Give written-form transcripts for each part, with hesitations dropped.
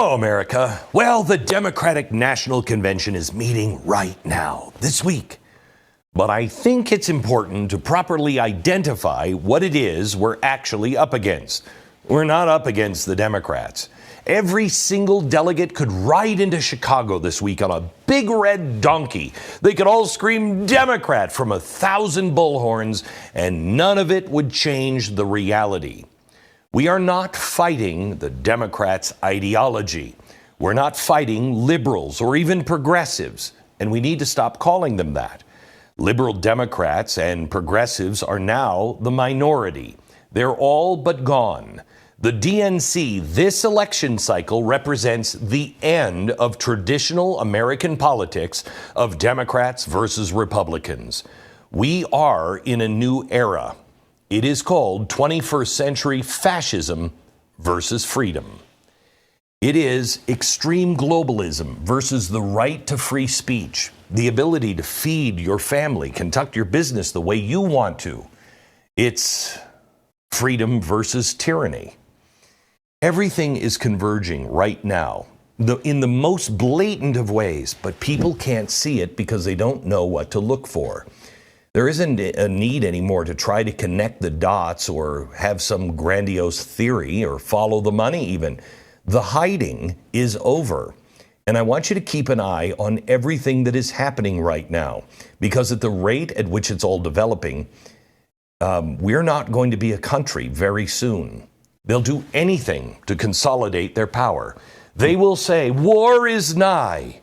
Hello, America. Well, the Democratic National Convention is meeting right now, this week. But I think it's important to properly identify what it is we're actually up against. We're not up against the Democrats. Every single delegate could ride into Chicago this week on a big red donkey. They could all scream Democrat from 1,000 bullhorns, and none of it would change the reality. We are not fighting the Democrats' ideology. We're not fighting liberals or even progressives, and we need to stop calling them that. Liberal Democrats and progressives are now the minority. They're all but gone. The DNC this election cycle represents the end of traditional American politics of Democrats versus Republicans. We are in a new era. It is called 21st century fascism versus freedom. It is extreme globalism versus the right to free speech, the ability to feed your family, conduct your business the way you want to. It's freedom versus tyranny. Everything is converging right now in the most blatant of ways, but people can't see it because they don't know what to look for. There isn't a need anymore to try to connect the dots or have some grandiose theory or follow the money even. The hiding is over. And I want you to keep an eye on everything that is happening right now, because at the rate at which it's all developing, we're not going to be a country very soon. They'll do anything to consolidate their power. They will say, war is nigh.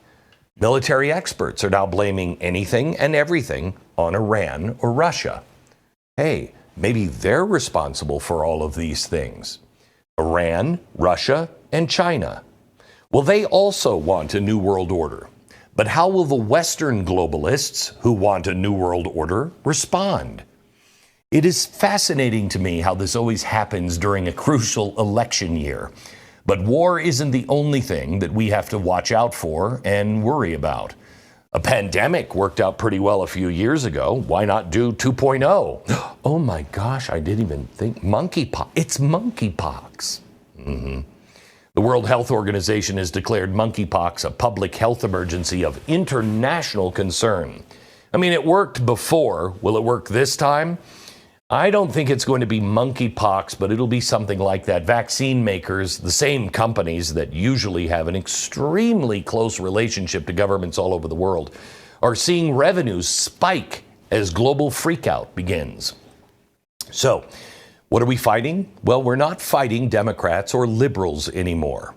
Military experts are now blaming anything and everything on Iran or Russia. Hey, maybe they're responsible for all of these things. Iran, Russia, and China. Well, they also want a new world order. But how will the Western globalists who want a new world order respond? It is fascinating to me how this always happens during a crucial election year. But war isn't the only thing that we have to watch out for and worry about. A pandemic worked out pretty well a few years ago. Why not do 2.0? Oh my gosh, I didn't even think monkeypox. It's monkeypox. The World Health Organization has declared monkeypox a public health emergency of international concern. I mean, it worked before. Will it work this time? I don't think it's going to be monkeypox, but it'll be something like that. Vaccine makers, the same companies that usually have an extremely close relationship to governments all over the world, are seeing revenues spike as global freakout begins. So, what are we fighting? Well, we're not fighting Democrats or liberals anymore.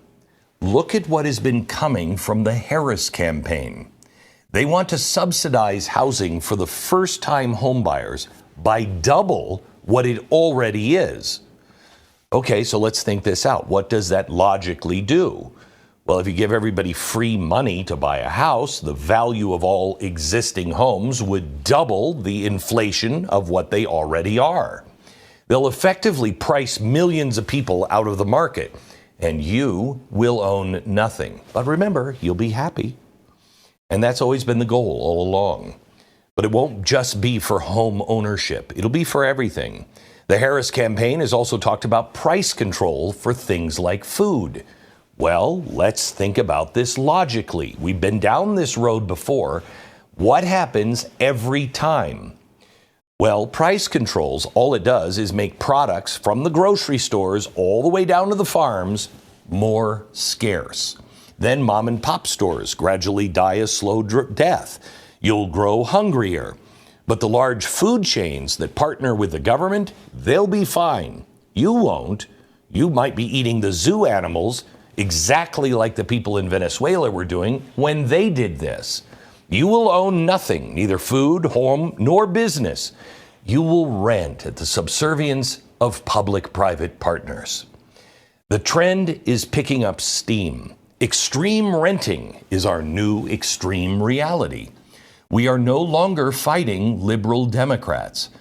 Look at what has been coming from the Harris campaign. They want to subsidize housing for the first-time homebuyers by double what it already is. Okay, so let's think this out. What does that logically do? Well, if you give everybody free money to buy a house, the value of all existing homes would double the inflation of what they already are. They'll effectively price millions of people out of the market, and you will own nothing. But remember, you'll be happy. And that's always been the goal all along. But it won't just be for home ownership. It'll be for everything. The Harris campaign has also talked about price control for things like food. Well, let's think about this logically. We've been down this road before. What happens every time? Well, price controls, all it does is make products from the grocery stores all the way down to the farms more scarce. Then mom and pop stores gradually die a slow death. You'll grow hungrier. But the large food chains that partner with the government, they'll be fine. You won't. You might be eating the zoo animals exactly like the people in Venezuela were doing when they did this. You will own nothing, neither food, home, nor business. You will rent at the subservience of public-private partners. The trend is picking up steam. Extreme renting is our new extreme reality. We are no longer fighting liberal Democrats.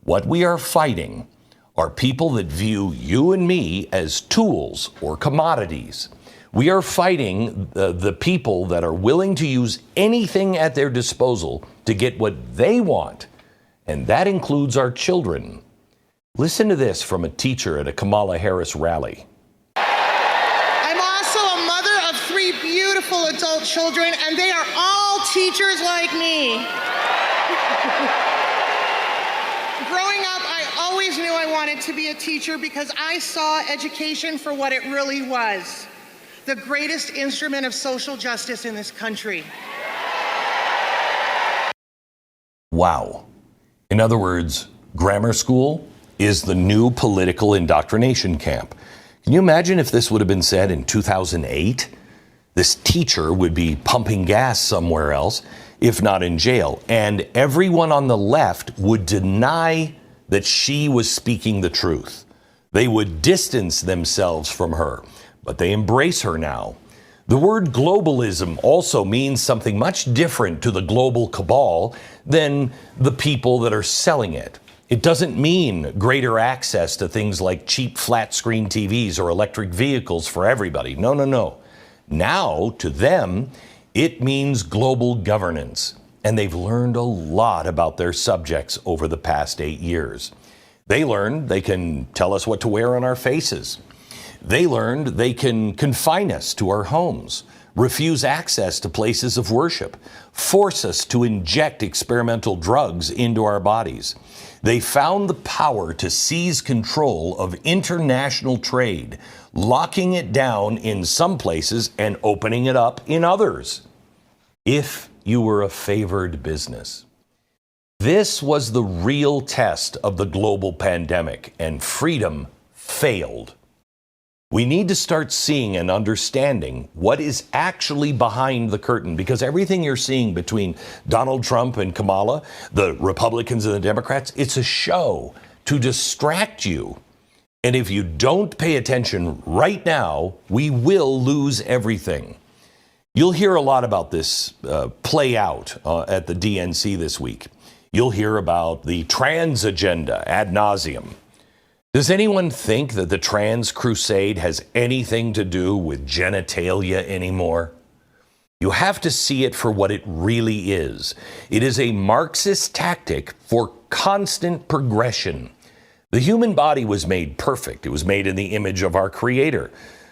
What we are fighting are people that view you and me as tools or commodities. We are fighting the people that are willing to use anything at their disposal to get what they want, and that includes our children. Listen to this from a teacher at a Kamala Harris rally. I'm also a mother beautiful adult children, and they are all teachers like me. Growing up, I always knew I wanted to be a teacher because I saw education for what it really was, the greatest instrument of social justice in this country. Wow. In other words, grammar school is the new political indoctrination camp. Can you imagine if this would have been said in 2008? This teacher would be pumping gas somewhere else, if not in jail. And everyone on the left would deny that she was speaking the truth. They would distance themselves from her, but they embrace her now. The word globalism also means something much different to the global cabal than the people that are selling it. It doesn't mean greater access to things like cheap flat screen TVs or electric vehicles for everybody. No, no, no. Now, to them, it means global governance. And they've learned a lot about their subjects over the past 8 years. They learned they can tell us what to wear on our faces. They learned they can confine us to our homes, refuse access to places of worship, force us to inject experimental drugs into our bodies. They found the power to seize control of international trade, locking it down in some places and opening it up in others. If you were a favored business. This was the real test of the global pandemic, and freedom failed. We need to start seeing and understanding what is actually behind the curtain, because everything you're seeing between Donald Trump and Kamala, the Republicans and the Democrats, it's a show to distract you. And if you don't pay attention right now, we will lose everything. You'll hear a lot about this play out at the DNC this week. You'll hear about the trans agenda ad nauseum. Does anyone think that the trans crusade has anything to do with genitalia anymore? You have to see it for what it really is. It is a Marxist tactic for constant progression. The human body was made perfect. It was made in the image of our Creator.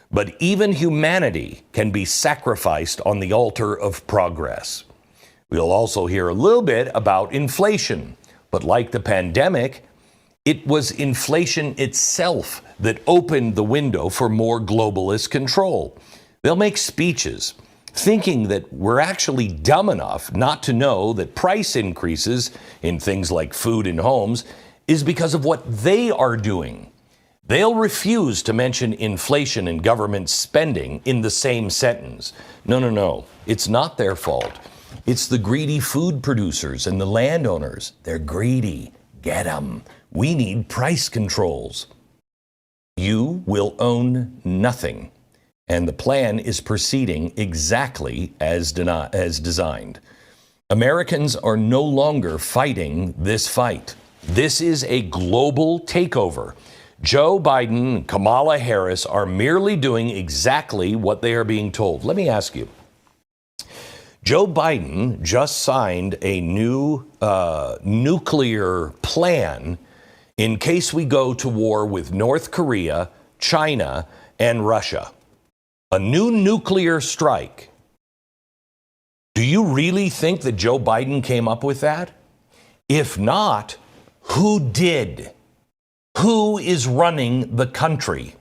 But even humanity can be sacrificed on the altar of progress. We'll also hear a little bit about inflation. But like the pandemic, it was inflation itself that opened the window for more globalist control. They'll make speeches thinking that we're actually dumb enough not to know that price increases in things like food and homes is because of what they are doing. They'll refuse to mention inflation and government spending in the same sentence. No, no, no. It's not their fault. It's the greedy food producers and the landowners. They're greedy. Get 'em. We need price controls. You will own nothing. And the plan is proceeding exactly as designed. Americans are no longer fighting this fight. This is a global takeover. Joe Biden and Kamala Harris are merely doing exactly what they are being told. Let me ask you. Joe Biden just signed a new nuclear plan in case we go to war with North Korea, China, and Russia. A new nuclear strike. Do you really think that Joe Biden came up with that? If not, who did? Who is running the country?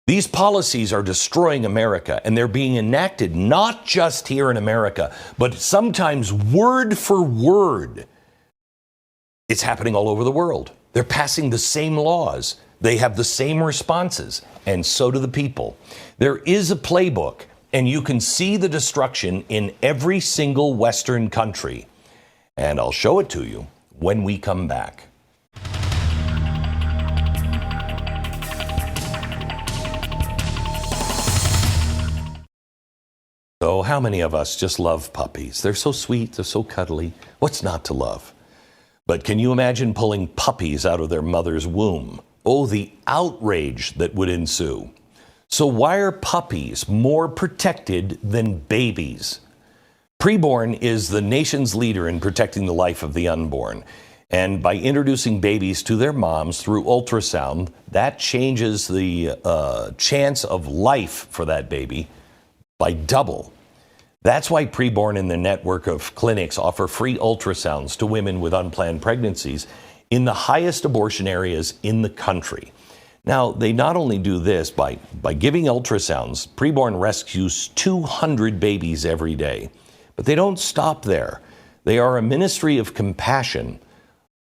These policies are destroying America, and they're being enacted not just here in America, but sometimes word for word. It's happening all over the world. They're passing the same laws. They have the same responses, and so do the people. There is a playbook, and you can see the destruction in every single Western country. And I'll show it to you when we come back. So how many of us just love puppies? They're so sweet, they're so cuddly. What's not to love? But can you imagine pulling puppies out of their mother's womb? Oh, the outrage that would ensue. So why are puppies more protected than babies? Preborn is the nation's leader in protecting the life of the unborn. And by introducing babies to their moms through ultrasound, that changes the chance of life for that baby by double. That's why Preborn and their network of clinics offer free ultrasounds to women with unplanned pregnancies in the highest abortion areas in the country. Now, they not only do this by giving ultrasounds, Preborn rescues 200 babies every day. But they don't stop there. They are a ministry of compassion,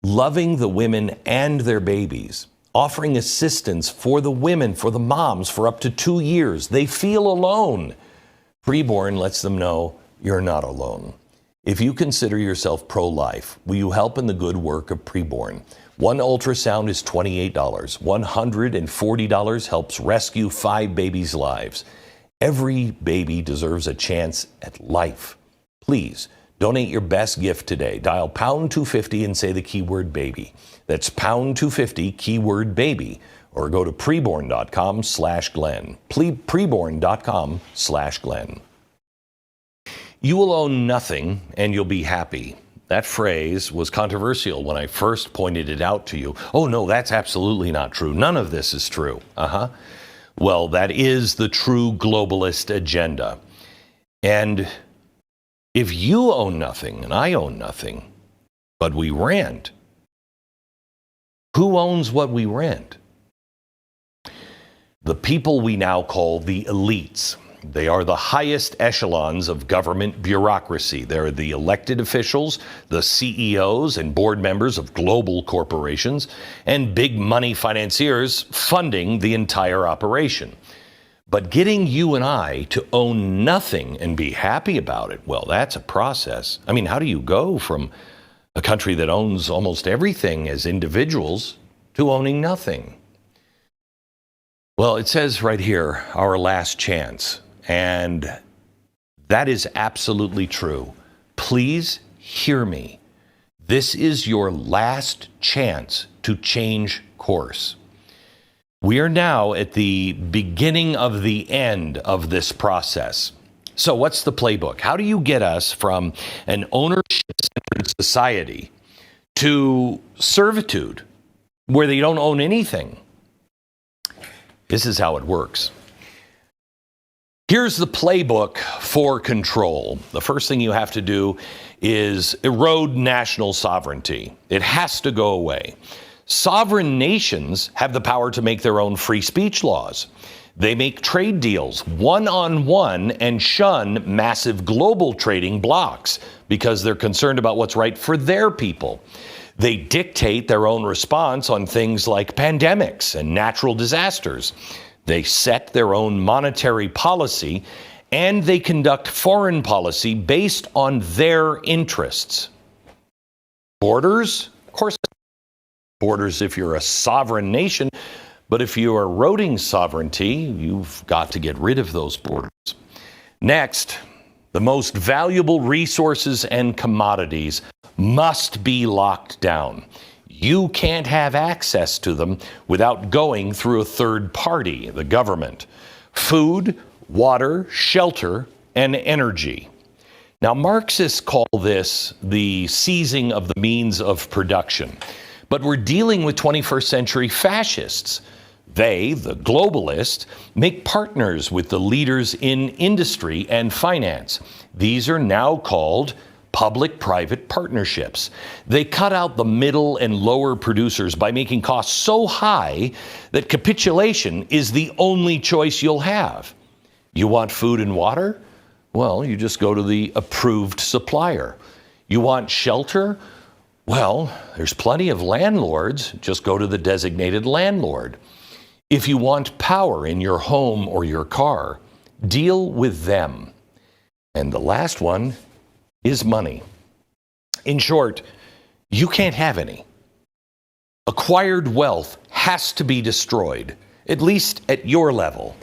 loving the women and their babies, offering assistance for the women, for the moms, for up to 2 years. They feel alone. Preborn lets them know you're not alone. If you consider yourself pro-life, will you help in the good work of Preborn? One ultrasound is $28. $140 helps rescue 5 babies' lives. Every baby deserves a chance at life. Please donate your best gift today. Dial pound 250 and say the keyword baby. That's pound 250 keyword baby, or go to preborn.com/Glenn. Preborn.com/Glenn. You will own nothing and you'll be happy. That phrase was controversial when I first pointed it out to you. Oh no, that's absolutely not true. None of this is true. Well, that is the true globalist agenda. And if you own nothing and I own nothing, but we rent, who owns what we rent? The people we now call the elites. They are the highest echelons of government bureaucracy. They're the elected officials, the CEOs and board members of global corporations, and big money financiers funding the entire operation. But getting you and I to own nothing and be happy about it, well, that's a process. I mean, how do you go from a country that owns almost everything as individuals to owning nothing? Well, it says right here, our last chance. And that is absolutely true. Please hear me. This is your last chance to change course. We are now at the beginning of the end of this process. So what's the playbook? How do you get us from an ownership-centered society to servitude, where they don't own anything? This is how it works. Here's the playbook for control. The first thing you have to do is erode national sovereignty. It has to go away. Sovereign nations have the power to make their own free speech laws. They make trade deals one-on-one and shun massive global trading blocs because they're concerned about what's right for their people. They dictate their own response on things like pandemics and natural disasters. They set their own monetary policy, and they conduct foreign policy based on their interests. Borders? Of course, borders if you're a sovereign nation, but if you are eroding sovereignty, you've got to get rid of those borders. Next, the most valuable resources and commodities must be locked down. You can't have access to them without going through a third party, the government. Food, water, shelter, and energy. Now, Marxists call this the seizing of the means of production. But we're dealing with 21st century fascists. They, the globalists, make partners with the leaders in industry and finance. These are now called public-private partnerships. They cut out the middle and lower producers by making costs so high that capitulation is the only choice you'll have. You want food and water? Well, you just go to the approved supplier. You want shelter? Well, there's plenty of landlords. Just go to the designated landlord. If you want power in your home or your car, deal with them. And the last one is money. In short, you can't have any. Acquired wealth has to be destroyed, at least at your level.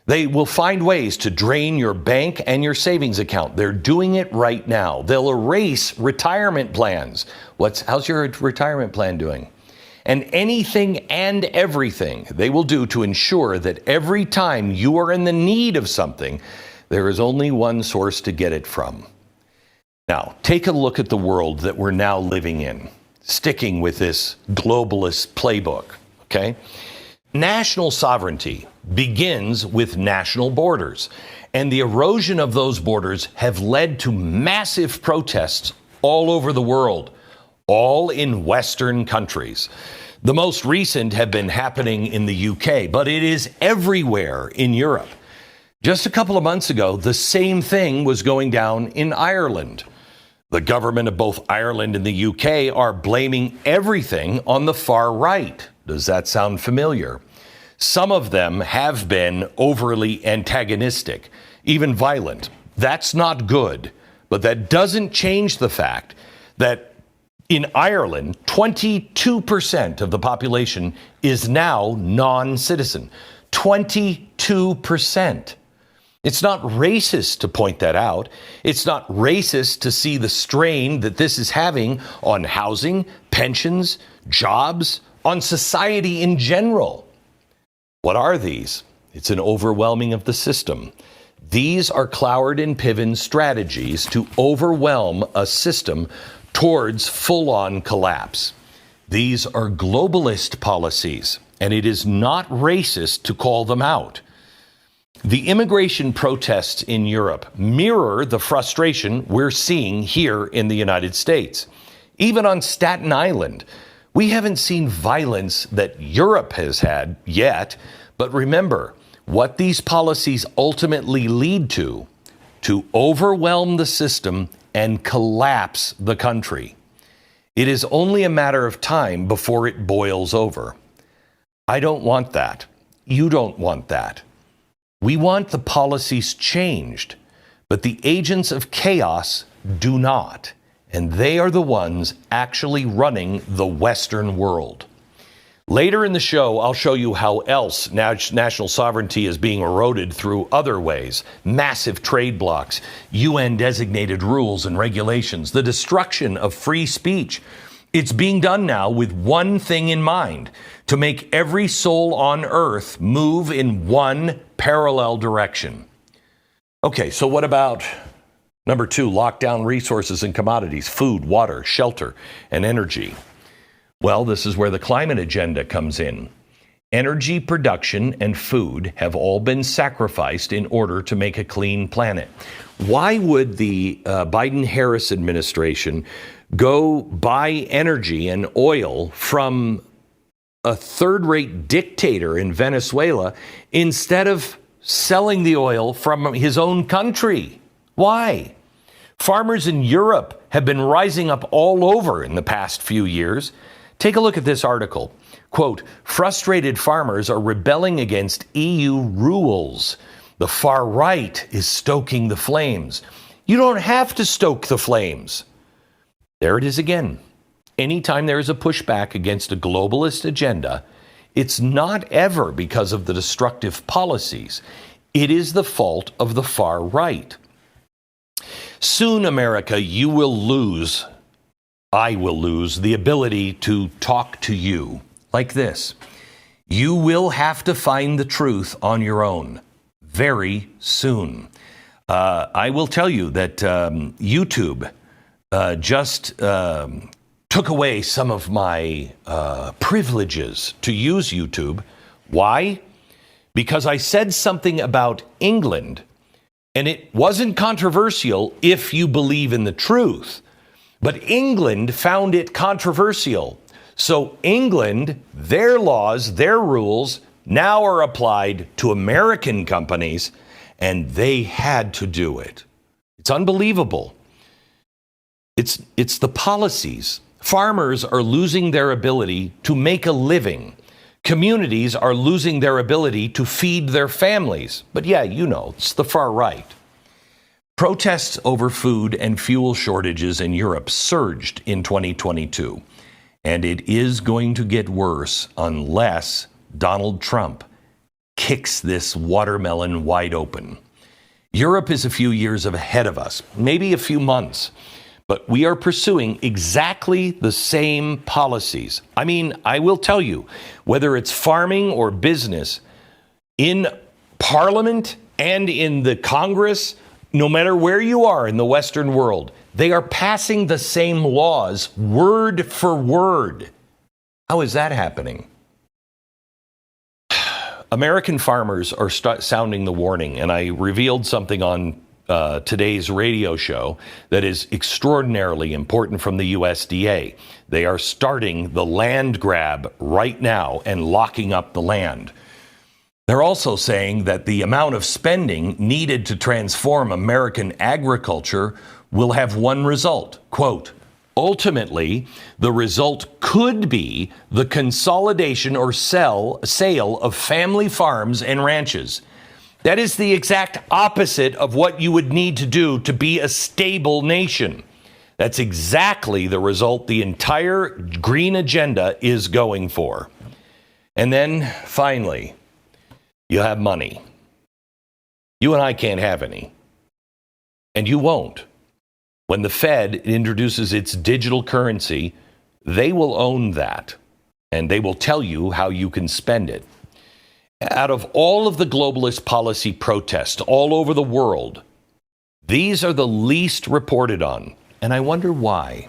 They will find ways to drain your bank and your savings account. They're doing it right now. They'll erase retirement plans. How's your retirement plan doing? And anything and everything they will do to ensure that every time you are in the need of something, there is only one source to get it from. Now, take a look at the world that we're now living in, sticking with this globalist playbook, okay? national sovereignty begins with national borders, and the erosion of those borders have led to massive protests all over the world, all in Western countries. The most recent have been happening in the UK, but it is everywhere in Europe. Just a couple of months ago, the same thing was going down in Ireland. The government of both Ireland and the UK are blaming everything on the far right. Does that sound familiar? Some of them have been overly antagonistic, even violent. That's not good, but that doesn't change the fact that in Ireland, 22% of the population is now non-citizen. 22%. It's not racist to point that out. It's not racist to see the strain that this is having on housing, pensions, jobs, on society in general. What are these? It's an overwhelming of the system. These are Cloward and Piven's strategies to overwhelm a system towards full-on collapse. These are globalist policies, and it is not racist to call them out. The immigration protests in Europe mirror the frustration we're seeing here in the United States. Even on Staten Island, we haven't seen violence that Europe has had yet, but remember, what these policies ultimately lead to overwhelm the system and collapse the country. It is only a matter of time before it boils over. I don't want that. You don't want that. We want the policies changed, but the agents of chaos do not, and they are the ones actually running the Western world. Later in the show, I'll show you how else national sovereignty is being eroded through other ways. Massive trade blocs, UN-designated rules and regulations, the destruction of free speech. It's being done now with one thing in mind, to make every soul on earth move in one parallel direction. Okay, so what about number 2, lock down resources and commodities, food, water, shelter, and energy? Well, this is where the climate agenda comes in. Energy production and food have all been sacrificed in order to make a clean planet. Why would the Biden-Harris administration go buy energy and oil from a third-rate dictator in Venezuela instead of selling the oil from his own country? Why? Farmers in Europe have been rising up all over in the past few years. Take a look at this article. Quote, frustrated farmers are rebelling against EU rules. The far right is stoking the flames. You don't have to stoke the flames. There it is again. Anytime there is a pushback against a globalist agenda, it's not ever because of the destructive policies. It is the fault of the far right. Soon, America, you will lose, I will lose, the ability to talk to you like this. You will have to find the truth on your own very soon. I will tell you that YouTube just took away some of my privileges to use YouTube. Why? Because I said something about England, and it wasn't controversial if you believe in the truth. But England found it controversial. So England, their laws, their rules now are applied to American companies, and they had to do it. It's unbelievable. It's the policies. Farmers are losing their ability to make a living. Communities are losing their ability to feed their families. But yeah, you know, it's the far right. Protests over food and fuel shortages in Europe surged in 2022. And it is going to get worse unless Donald Trump kicks this watermelon wide open. Europe is a few years ahead of us, maybe a few months. But we are pursuing exactly the same policies. I mean, I will tell you, whether it's farming or business, in Parliament and in the Congress, no matter where you are in the Western world, they are passing the same laws word for word. How is that happening? American farmers are sounding the warning, and I revealed something on today's radio show that is extraordinarily important from the USDA. They are starting the land grab right now and locking up the land. They're also saying that the amount of spending needed to transform American agriculture will have one result. Quote, ultimately, the result could be the consolidation or sale of family farms and ranches. That is the exact opposite of what you would need to do to be a stable nation. That's exactly the result the entire green agenda is going for. And then, finally, you have money. You and I can't have any. And you won't. When the Fed introduces its digital currency, they will own that. And they will tell you how you can spend it. Out of all of the globalist policy protests all over the world, these are the least reported on. And I wonder why.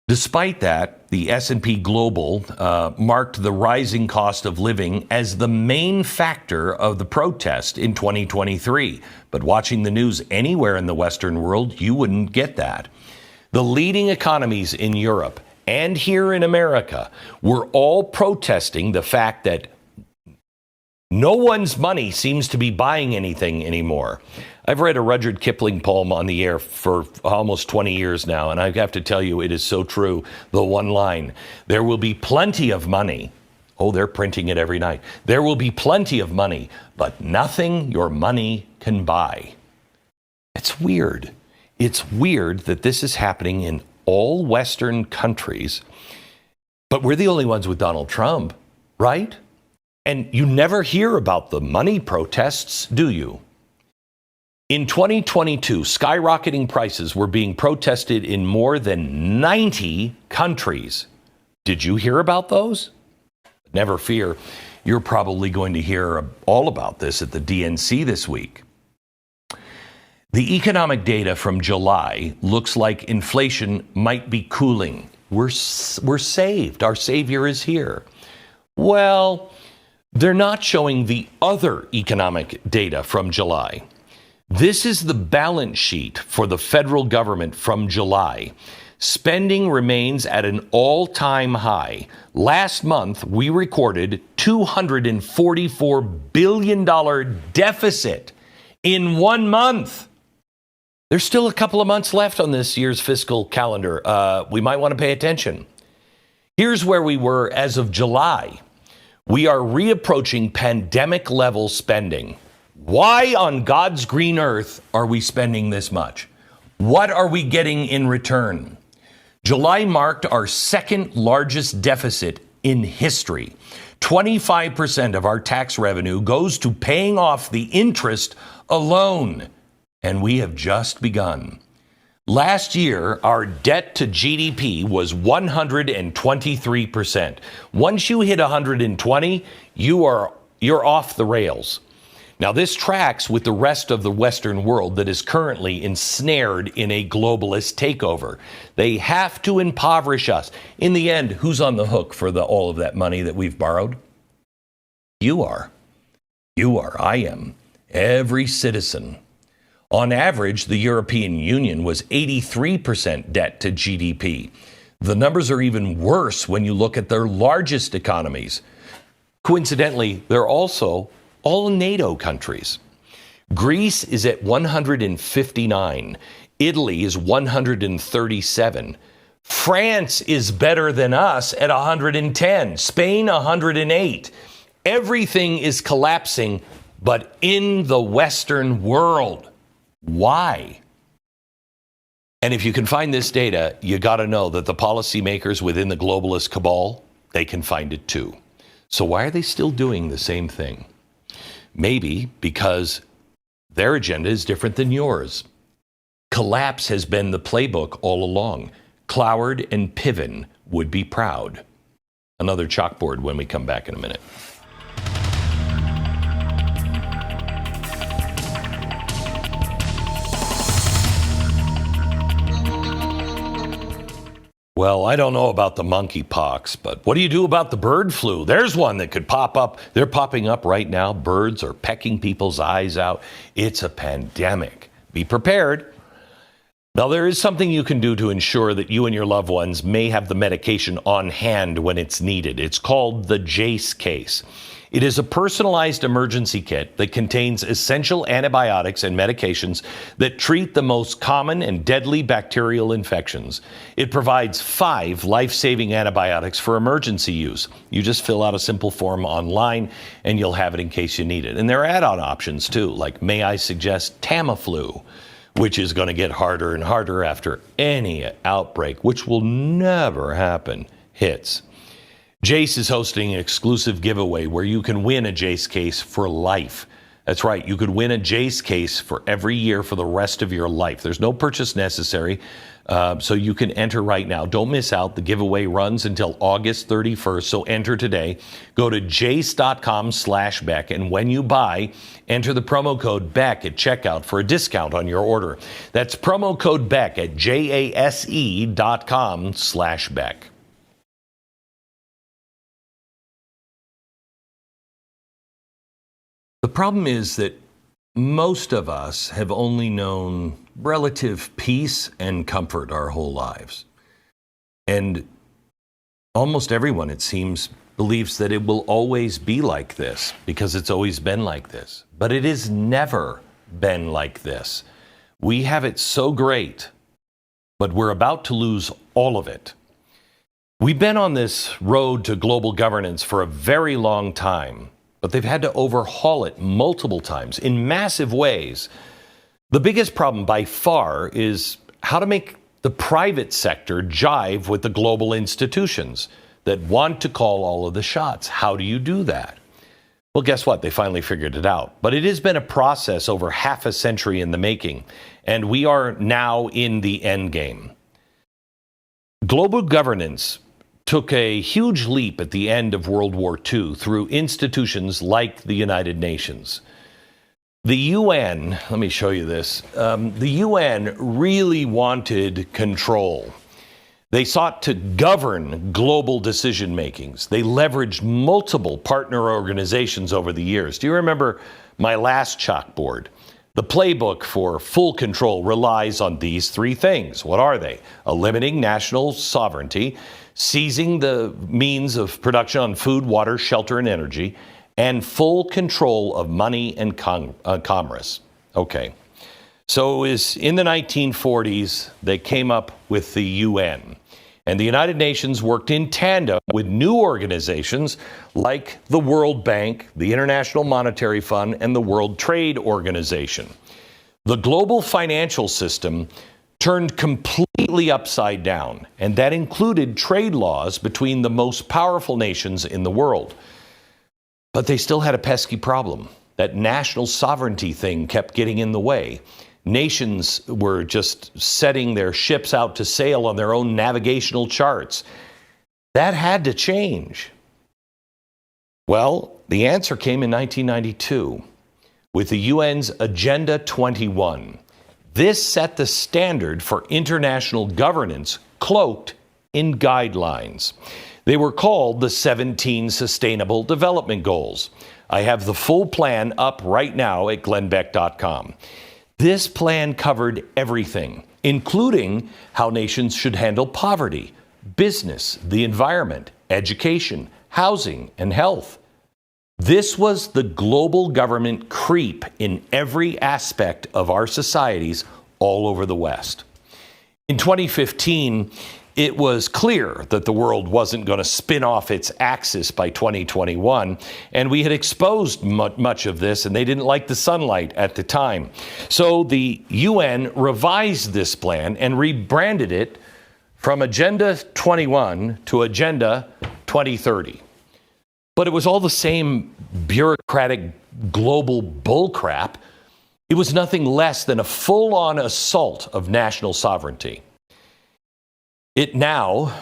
Despite that, the S&P Global marked the rising cost of living as the main factor of the protest in 2023. But watching the news anywhere in the Western world, you wouldn't get that. The leading economies in Europe and here in America were all protesting the fact that no one's money seems to be buying anything anymore. I've read a Rudyard Kipling poem on the air for almost 20 years now, and I have to tell you, it is so true. The one line, there will be plenty of money. Oh, they're printing it every night. There will be plenty of money, but nothing your money can buy. It's weird. It's weird that this is happening in all Western countries, but we're the only ones with Donald Trump, right? And you never hear about the money protests, do you? In 2022, skyrocketing prices were being protested in more than 90 countries. Did you hear about those? Never fear, you're probably going to hear all about this at the DNC this week. The economic data from July looks like inflation might be cooling. We're saved. Our savior is here. Well, they're not showing the other economic data from July. This is the balance sheet for the federal government from July. Spending remains at an all-time high. Last month, we recorded $244 billion deficit in 1 month. There's still a couple of months left on this year's fiscal calendar. We might want to pay attention. Here's where we were as of July. We are reapproaching pandemic-level spending. Why on God's green earth are we spending this much? What are we getting in return? July marked our second largest deficit in history. 25% of our tax revenue goes to paying off the interest alone, and we have just begun. Last year, our debt to GDP was 123%. Once you hit 120, you're off the rails. Now, this tracks with the rest of the Western world that is currently ensnared in a globalist takeover. They have to impoverish us. In the end, who's on the hook for all of that money that we've borrowed? You are. You are. I am. Every citizen. On average, the European Union was 83% debt to GDP. The numbers are even worse when you look at their largest economies. Coincidentally, they're also all NATO countries. Greece is at 159. Italy is 137. France is better than us at 110. Spain, 108. Everything is collapsing, but in the Western world. Why? And if you can find this data, you got to know that the policymakers within the globalist cabal, they can find it too. So why are they still doing the same thing? Maybe because their agenda is different than yours. Collapse has been the playbook all along. Cloward and Piven would be proud. Another chalkboard when we come back in a minute. Well, I don't know about the monkeypox, but what do you do about the bird flu? There's one that could pop up. They're popping up right now. Birds are pecking people's eyes out. It's a pandemic. Be prepared. Now, there is something you can do to ensure that you and your loved ones may have the medication on hand when it's needed. It's called the JACE case. It is a personalized emergency kit that contains essential antibiotics and medications that treat the most common and deadly bacterial infections. It provides 5 life-saving antibiotics for emergency use. You just fill out a simple form online and you'll have it in case you need it. And there are add-on options too, like may I suggest Tamiflu, which is going to get harder and harder after any outbreak, which will never happen, hits. Jace is hosting an exclusive giveaway where you can win a Jace case for life. That's right, you could win a Jace case for every year for the rest of your life. There's no purchase necessary, so you can enter right now. Don't miss out. The giveaway runs until August 31st, so enter today. Go to jace.com/Beck, and when you buy, enter the promo code BECK at checkout for a discount on your order. That's promo code BECK at jase.com/Beck. The problem is that most of us have only known relative peace and comfort our whole lives. And almost everyone, it seems, believes that it will always be like this because it's always been like this. But it has never been like this. We have it so great, but we're about to lose all of it. We've been on this road to global governance for a very long time, but they've had to overhaul it multiple times in massive ways. The biggest problem by far is how to make the private sector jive with the global institutions that want to call all of the shots. How do you do that? Well, guess what? They finally figured it out. But it has been a process over half a century in the making, and we are now in the end game. Global governance took a huge leap at the end of World War II through institutions like the United Nations. The UN, let me show you this. The UN really wanted control. They sought to govern global decision makings. They leveraged multiple partner organizations over the years. Do you remember my last chalkboard? The playbook for full control relies on these 3 things. What are they? Limiting national sovereignty, seizing the means of production on food, water, shelter, and energy, and full control of money and commerce. Okay. So it was in the 1940s, they came up with the UN. And the United Nations worked in tandem with new organizations like the World Bank, the International Monetary Fund, and the World Trade Organization. The global financial system turned completely upside down, and that included trade laws between the most powerful nations in the world. But they still had a pesky problem. That national sovereignty thing kept getting in the way. Nations were just setting their ships out to sail on their own navigational charts. That had to change. Well, the answer came in 1992 with the UN's Agenda 21. This set the standard for international governance, cloaked in guidelines. They were called the 17 Sustainable Development Goals. I have the full plan up right now at glennbeck.com. This plan covered everything, including how nations should handle poverty, business, the environment, education, housing, and health. This was the global government creep in every aspect of our societies all over the West. In 2015, it was clear that the world wasn't going to spin off its axis by 2021, and we had exposed much of this, and they didn't like the sunlight at the time. So the UN revised this plan and rebranded it from Agenda 21 to Agenda 2030. But it was all the same bureaucratic global bullcrap. It was nothing less than a full-on assault of national sovereignty. It now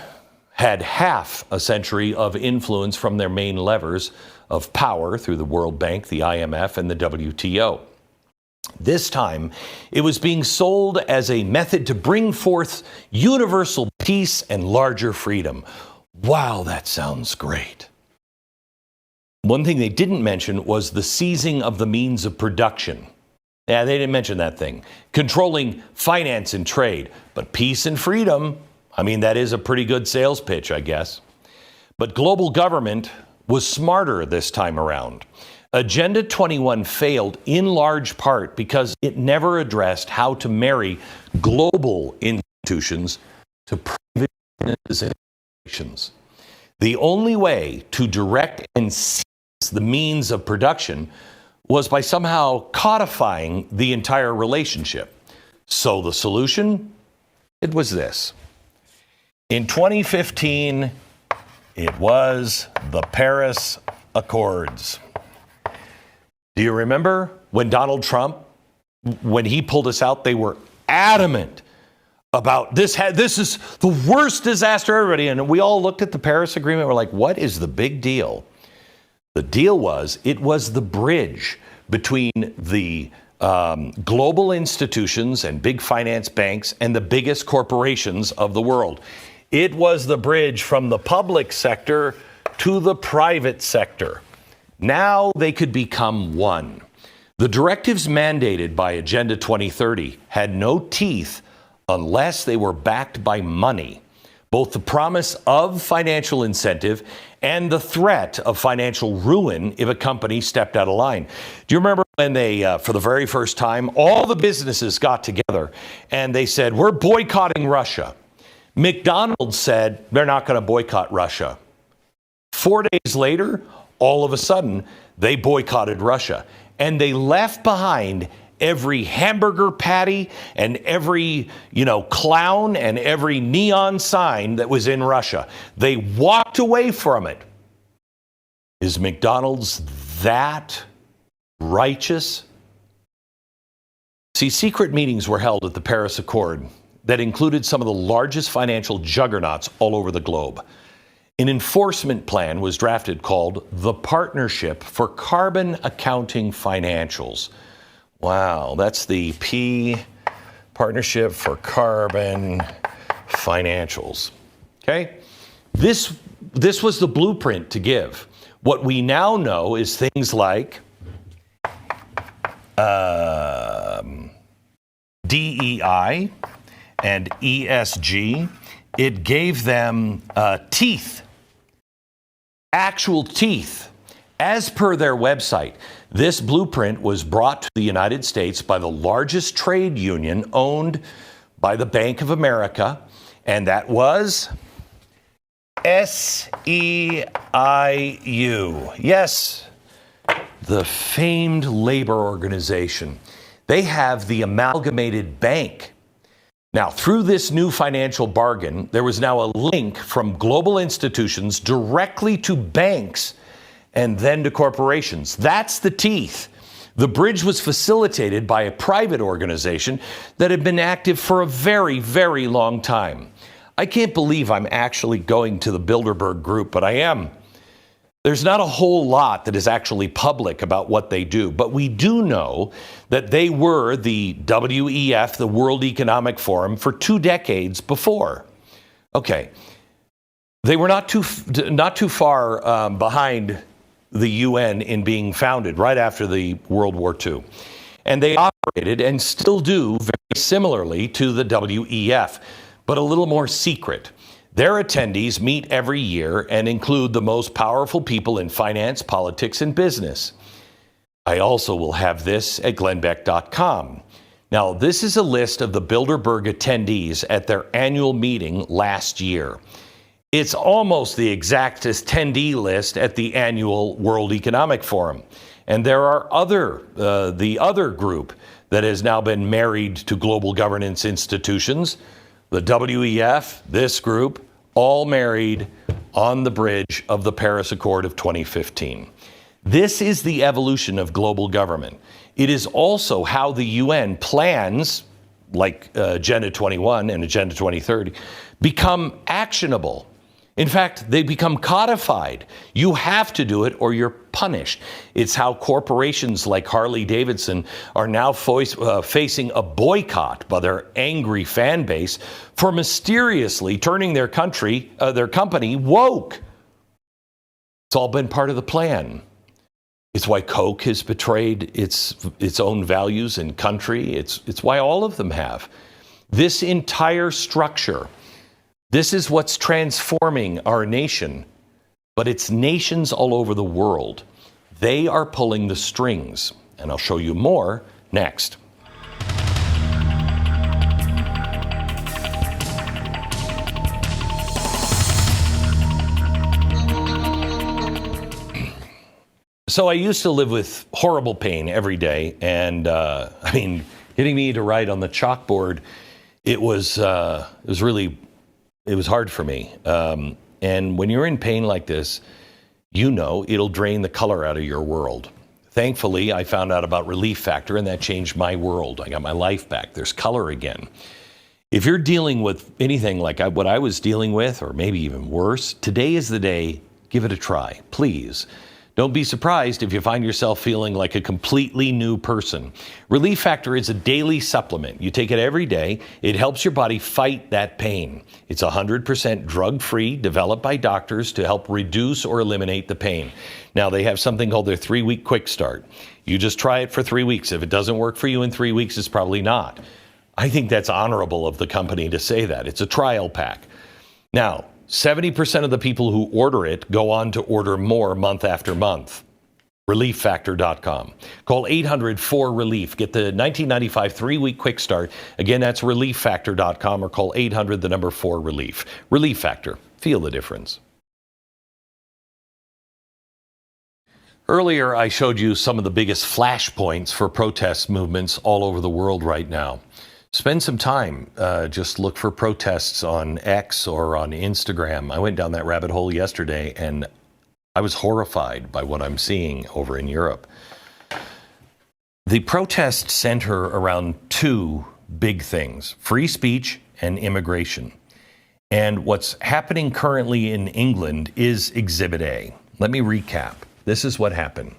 had half a century of influence from their main levers of power through the World Bank, the IMF, and the WTO. This time, it was being sold as a method to bring forth universal peace and larger freedom. Wow, that sounds great. One thing they didn't mention was the seizing of the means of production. Yeah, they didn't mention that thing. Controlling finance and trade. But peace and freedom, I mean, that is a pretty good sales pitch, I guess. But global government was smarter this time around. Agenda 21 failed in large part because it never addressed how to marry global institutions to private organizations. The only way to direct and seize the means of production was by somehow codifying the entire relationship. So the solution? It was this. In 2015, it was the Paris Accords. Do you remember when Donald Trump, when he pulled us out, they were adamant about this is the worst disaster everybody. And we all looked at the Paris Agreement. We're like, what is the big deal? The deal was, it was the bridge between the global institutions and big finance banks and the biggest corporations of the world. It was the bridge from the public sector to the private sector. Now they could become one. The directives mandated by Agenda 2030 had no teeth unless they were backed by money. Both the promise of financial incentive and the threat of financial ruin if a company stepped out of line. Do you remember when they, for the very first time, all the businesses got together and they said, we're boycotting Russia? McDonald's said they're not going to boycott Russia. 4 days later, all of a sudden, they boycotted Russia. And they left behind every hamburger patty and every, clown and every neon sign that was in Russia. They walked away from it. Is McDonald's that righteous? See, secret meetings were held at the Paris Accord that included some of the largest financial juggernauts all over the globe. An enforcement plan was drafted called the Partnership for Carbon Accounting Financials. Wow, that's the P, Partnership for Carbon Financials. Okay? This was the blueprint to give. What we now know is things like DEI and ESG. It gave them teeth, actual teeth. As per their website, this blueprint was brought to the United States by the largest trade union owned by the Bank of America, and that was SEIU. Yes, the famed labor organization. They have the amalgamated bank. Now, through this new financial bargain, there was now a link from global institutions directly to banks and then to corporations. That's the teeth. The bridge was facilitated by a private organization that had been active for a very, very long time. I can't believe I'm actually going to the Bilderberg Group, but I am. There's not a whole lot that is actually public about what they do, but we do know that they were the WEF, the World Economic Forum, for 2 decades before. Okay, they were not too far behind the UN in being founded right after the World War II. And they operated and still do very similarly to the WEF, but a little more secret. Their attendees meet every year and include the most powerful people in finance, politics, and business. I also will have this at glennbeck.com. Now, this is a list of the Bilderberg attendees at their annual meeting last year. It's almost the exact attendee list at the annual World Economic Forum. And there are the other group that has now been married to global governance institutions, the WEF, this group, all married on the bridge of the Paris Accord of 2015. This is the evolution of global government. It is also how the UN plans, like Agenda 21 and Agenda 2030, become actionable. In fact, they become codified. You have to do it or you're punished. It's how corporations like Harley-Davidson are now facing a boycott by their angry fan base for mysteriously turning their company woke. It's all been part of the plan. It's why Coke has betrayed its own values and country. It's why all of them have. This entire structure, this is what's transforming our nation, but it's nations all over the world. They are pulling the strings, and I'll show you more next. So I used to live with horrible pain every day, and getting me to write on the chalkboard, it was hard for me. And when you're in pain like this, it'll drain the color out of your world. Thankfully, I found out about Relief Factor, and that changed my world. I got my life back. There's color again. If you're dealing with anything like what I was dealing with, or maybe even worse, today is the day. Give it a try, please. Don't be surprised if you find yourself feeling like a completely new person. Relief Factor is a daily supplement. You take it every day. It helps your body fight that pain. It's 100% drug-free, developed by doctors to help reduce or eliminate the pain. Now, they have something called their 3-week quick start. You just try it for 3 weeks. If it doesn't work for you in 3 weeks, it's probably not. I think that's honorable of the company to say that. It's a trial pack. Now, 70% of the people who order it go on to order more month after month. ReliefFactor.com. Call 800-4RELIEF. Get the 1995 3-week quick start. Again, that's ReliefFactor.com, or call 800-4RELIEF. Relief Factor. Feel the difference. Earlier, I showed you some of the biggest flashpoints for protest movements all over the world right now. Spend some time, just look for protests on X or on Instagram. I went down that rabbit hole yesterday, and I was horrified by what I'm seeing over in Europe. The protests center around two big things: free speech and immigration. And what's happening currently in England is Exhibit A. Let me recap. This is what happened.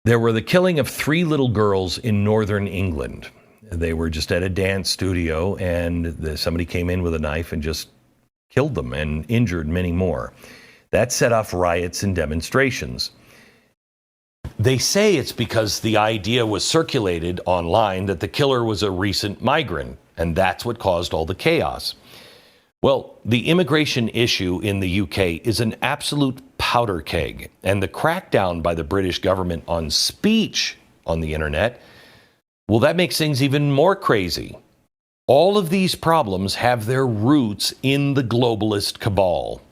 There were the killing of 3 little girls in northern England. They were just at a dance studio, and somebody came in with a knife and just killed them and injured many more. That set off riots and demonstrations. They say it's because the idea was circulated online that the killer was a recent migrant, and that's what caused all the chaos. Well, the immigration issue in the UK is an absolute powder keg, and the crackdown by the British government on speech on the internet, well, that makes things even more crazy. All of these problems have their roots in the globalist cabal.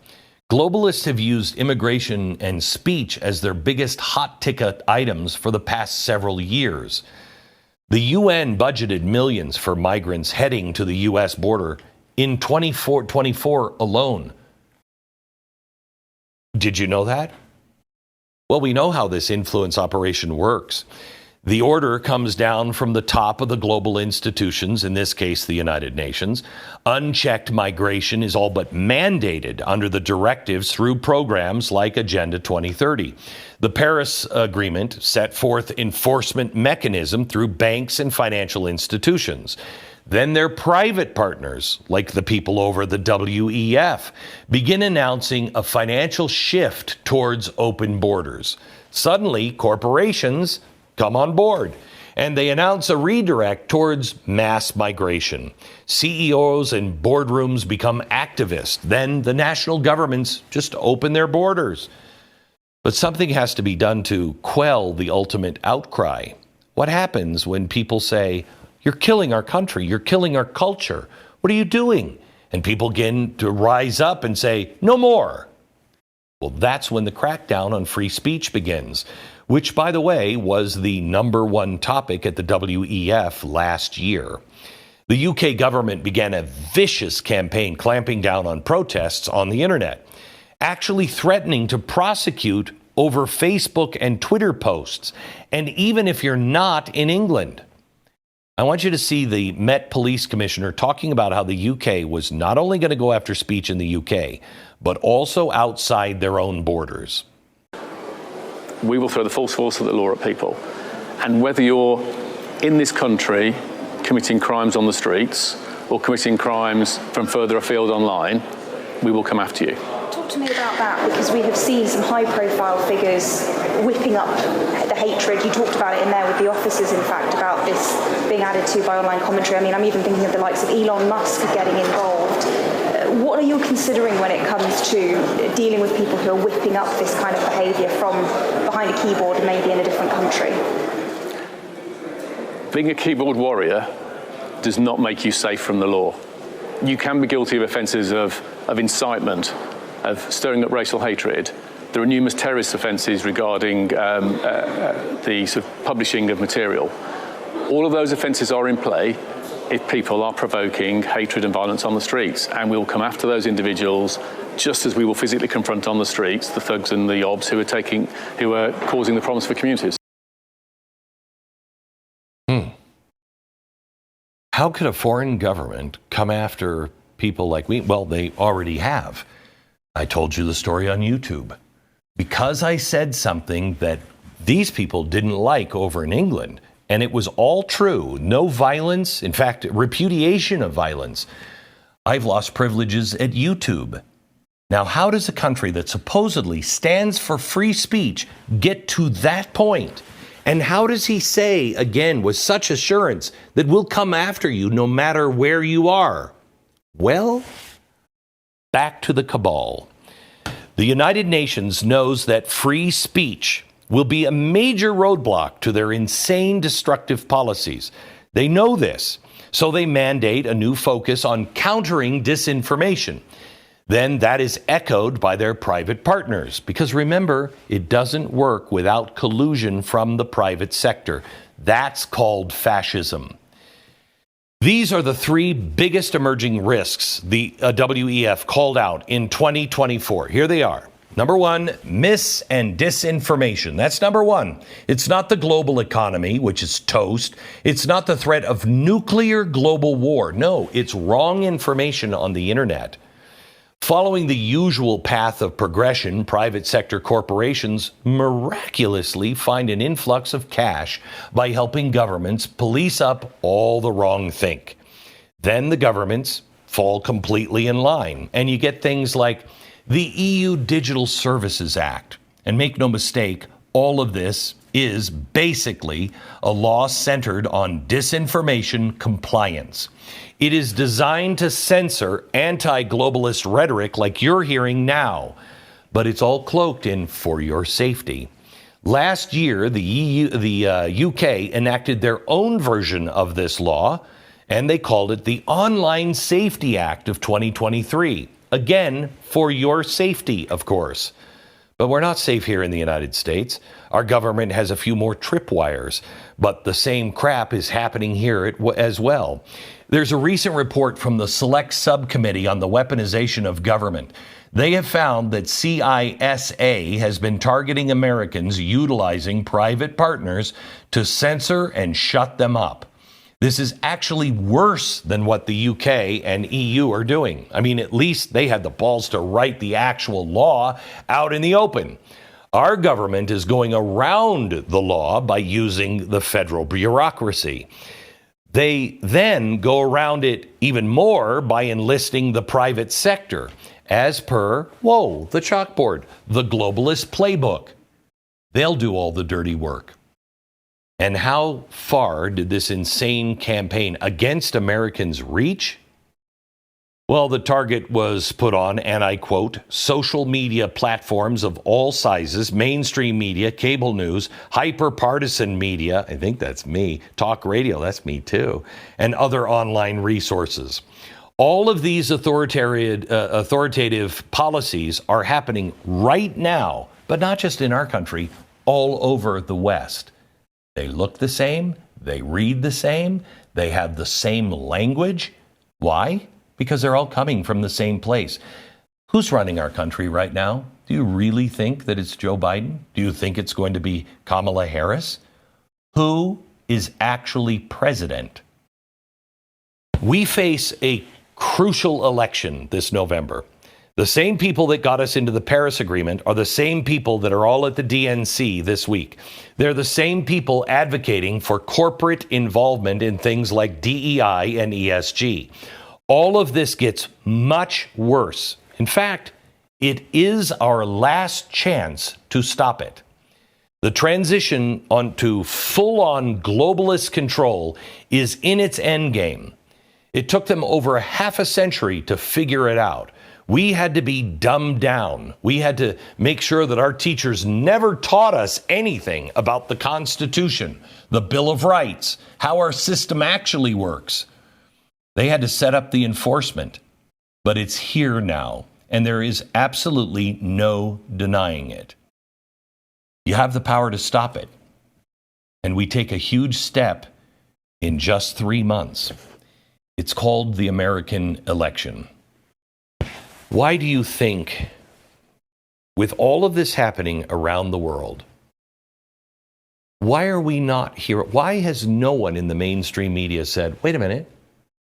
Globalists have used immigration and speech as their biggest hot-ticket items for the past several years. The UN budgeted millions for migrants heading to the U.S. border in 2024 alone. Did you know that? Well, we know how this influence operation works. The order comes down from the top of the global institutions, in this case, the United Nations. Unchecked migration is all but mandated under the directives through programs like Agenda 2030. The Paris Agreement set forth enforcement mechanism through banks and financial institutions. Then their private partners, like the people over the WEF, begin announcing a financial shift towards open borders. Suddenly, corporations come on board, and they announce a redirect towards mass migration. CEOs and boardrooms become activists. Then the national governments just open their borders. But something has to be done to quell the ultimate outcry. What happens when people say, "You're killing our country, you're killing our culture. What are you doing?" And people begin to rise up and say, "No more." Well, that's when the crackdown on free speech begins, which, by the way, was the #1 topic at the WEF last year. The UK government began a vicious campaign clamping down on protests on the internet, actually threatening to prosecute over Facebook and Twitter posts, and even if you're not in England. I want you to see the Met Police Commissioner talking about how the UK was not only going to go after speech in the UK, but also outside their own borders. We will throw the full force of the law at people. And whether you're in this country committing crimes on the streets or committing crimes from further afield online, we will come after you. Talk to me about that, because we have seen some high-profile figures whipping up the hatred. You talked about it in there with the officers, in fact, about this being added to by online commentary. I mean, I'm even thinking of the likes of Elon Musk getting involved. What are you considering when it comes to dealing with people who are whipping up this kind of behaviour from behind a keyboard, maybe in a different country? Being a keyboard warrior does not make you safe from the law. You can be guilty of offences of incitement, of stirring up racial hatred. There are numerous terrorist offences regarding the sort of publishing of material. All of those offences are in play if people are provoking hatred and violence on the streets, and we will come after those individuals just as we will physically confront on the streets the thugs and the obs who are causing the problems for communities. How could a foreign government come after people like me? Well, they already have. I told you the story on YouTube. Because I said something that these people didn't like over in England, and it was all true, no violence, in fact, repudiation of violence, I've lost privileges at YouTube. Now, how does a country that supposedly stands for free speech get to that point? And how does he say, again, with such assurance, that we'll come after you no matter where you are? Well, back to the cabal. The United Nations knows that free speech will be a major roadblock to their insane, destructive policies. They know this, so they mandate a new focus on countering disinformation. Then that is echoed by their private partners. Because remember, it doesn't work without collusion from the private sector. That's called fascism. These are the three biggest emerging risks the WEF called out in 2024. Here they are. Number one, mis- and disinformation. That's number one. It's not the global economy, which is toast. It's not the threat of nuclear global war. No, it's wrong information on the internet. Following the usual path of progression, private sector corporations miraculously find an influx of cash by helping governments police up all the wrong think. Then the governments fall completely in line, and you get things like the EU Digital Services Act. And make no mistake, all of this is basically a law centered on disinformation compliance. It is designed to censor anti-globalist rhetoric like you're hearing now, but it's all cloaked in for your safety. Last year, the UK enacted their own version of this law, and they called it the Online Safety Act of 2023. Again, for your safety, of course. But we're not safe here in the United States. Our government has a few more tripwires, but the same crap is happening here as well. There's a recent report from the Select Subcommittee on the Weaponization of Government. They have found that CISA has been targeting Americans utilizing private partners to censor and shut them up. This is actually worse than what the UK and EU are doing. I mean, at least they had the balls to write the actual law out in the open. Our government is going around the law by using the federal bureaucracy. They then go around it even more by enlisting the private sector, as per, the chalkboard, the globalist playbook. They'll do all the dirty work. And how far did this insane campaign against Americans reach? Well, the target was put on, and I quote, social media platforms of all sizes, mainstream media, cable news, hyper-partisan media, I think that's me, talk radio, that's me too, and other online resources. All of these authoritative policies are happening right now, but not just in our country, all over the West. They look the same, they read the same, they have the same language. Why? Because they're all coming from the same place. Who's running our country right now? Do you really think that it's Joe Biden? Do you think it's going to be Kamala Harris? Who is actually president We face a crucial election this November. The same people that got us into the Paris Agreement are the same people that are all at the DNC this week. They're the same people advocating for corporate involvement in things like DEI and ESG. All of this gets much worse. In fact, it is our last chance to stop it. The transition onto full-on globalist control is in its endgame. It took them over half a century to figure it out. We had to be dumbed down. We had to make sure that our teachers never taught us anything about the Constitution, the Bill of Rights, how our system actually works. They had to set up the enforcement, but it's here now, and there is absolutely no denying it. You have the power to stop it, and we take a huge step in just 3 months. It's called the American election. Why do you think, with all of this happening around the world, why are we not here? Why has no one in the mainstream media said, wait a minute,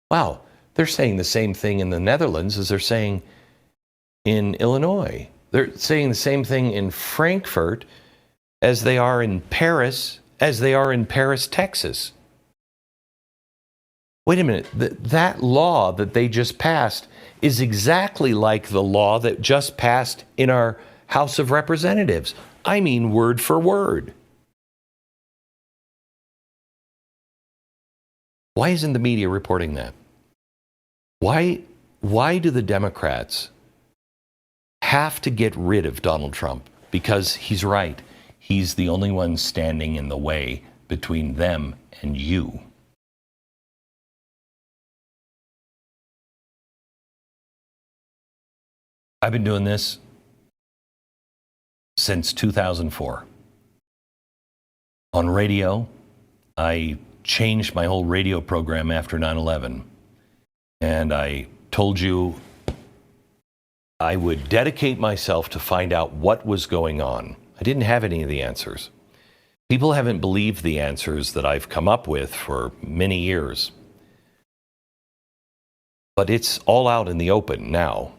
wow, they're saying the same thing in the Netherlands as they're saying in Illinois. They're saying the same thing in Frankfurt as they are in Paris, Texas. Wait a minute, that law that they just passed is exactly like the law that just passed in our House of Representatives. I mean, word for word. Why isn't the media reporting that? Why do the Democrats have to get rid of Donald Trump? Because he's right. He's the only one standing in the way between them and you. I've been doing this since 2004. On radio, I changed my whole radio program after 9/11. And I told you I would dedicate myself to find out what was going on. I didn't have any of the answers. People haven't believed the answers that I've come up with for many years. But it's all out in the open now.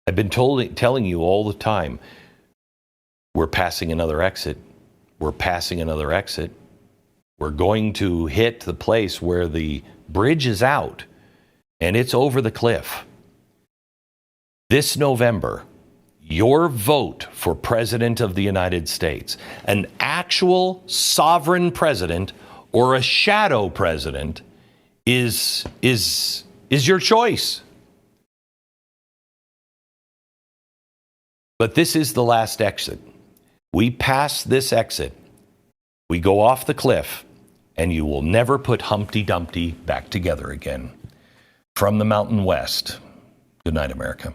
I've been telling you all the time, we're passing another exit. We're passing another exit. We're going to hit the place where the bridge is out and it's over the cliff. This November, your vote for President of the United States, an actual sovereign president or a shadow president, is your choice. But this is the last exit. We pass this exit, we go off the cliff, and you will never put Humpty Dumpty back together again. From the Mountain West, good night, America.